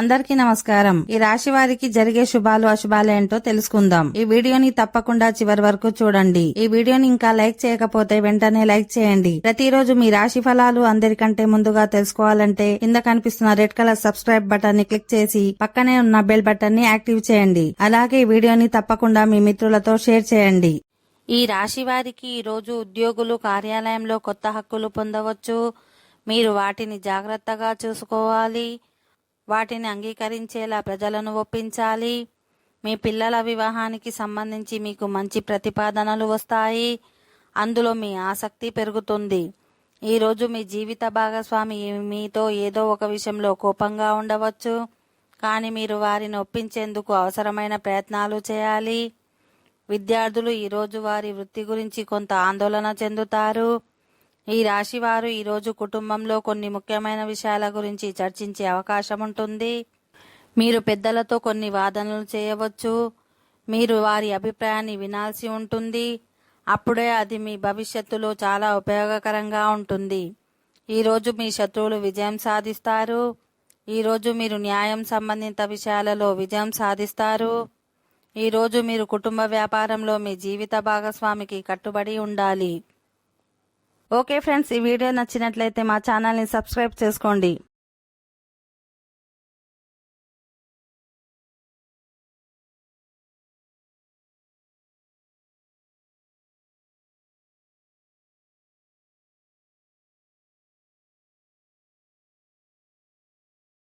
అందరికీ నమస్కారం. ఈ రాశి వారికి జరిగే శుభాలు అశుభాలు ఏంటో తెలుసుకుందాం. ఈ వీడియోని తప్పకుండా చివరి వరకు చూడండి. ఈ వీడియోని ఇంకా లైక్ చేయకపోతే వెంటనే లైక్ చేయండి. ప్రతిరోజు మీ రాశి ఫలాలు అందరికంటే ముందుగా తెలుసుకోవాలంటే కింద కనిపిస్తున్న రెడ్ కలర్ సబ్స్క్రైబ్ బటన్ ని క్లిక్ చేసి పక్కనే ఉన్న బెల్ బటన్ ని యాక్టివ్ చేయండి. అలాగే ఈ వీడియోని తప్పకుండా మీ మిత్రులతో షేర్ చేయండి. ఈ రాశి వారికి ఈ రోజు ఉద్యోగులు కార్యాలయంలో కొత్త హక్కులు పొందవచ్చు. మీరు వాటిని జాగ్రత్తగా చూసుకోవాలి. వాటిని అంగీకరించేలా ప్రజలను ఒప్పించాలి. మీ పిల్లల వివాహానికి సంబంధించి మీకు మంచి ప్రతిపాదనలు వస్తాయి. అందులో మీ ఆసక్తి పెరుగుతుంది. ఈరోజు మీ జీవిత భాగస్వామి మీతో ఏదో ఒక విషయంలో కోపంగా ఉండవచ్చు, కానీ మీరు వారిని ఒప్పించేందుకు అవసరమైన ప్రయత్నాలు చేయాలి. విద్యార్థులు ఈరోజు వారి వృత్తి గురించి కొంత ఆందోళన చెందుతారు. ఈ రాశి వారు ఈరోజు కుటుంబంలో కొన్ని ముఖ్యమైన విషయాల గురించి చర్చించే అవకాశం ఉంటుంది. మీరు పెద్దలతో కొన్ని వాదనలు చేయవచ్చు. మీరు వారి అభిప్రాయాన్ని వినాల్సి ఉంటుంది. అప్పుడే అది మీ భవిష్యత్తులో చాలా ఉపయోగకరంగా ఉంటుంది. ఈరోజు మీ శత్రువులు విజయం సాధిస్తారు. ఈరోజు మీరు న్యాయం సంబంధిత విషయాలలో విజయం సాధిస్తారు. ఈరోజు మీరు కుటుంబ వ్యాపారంలో మీ జీవిత భాగస్వామికి కట్టుబడి ఉండాలి. ఓకే ఫ్రెండ్స్, ఈ వీడియో నచ్చినట్లయితే మా ఛానల్ని సబ్స్క్రైబ్ చేసుకోండి.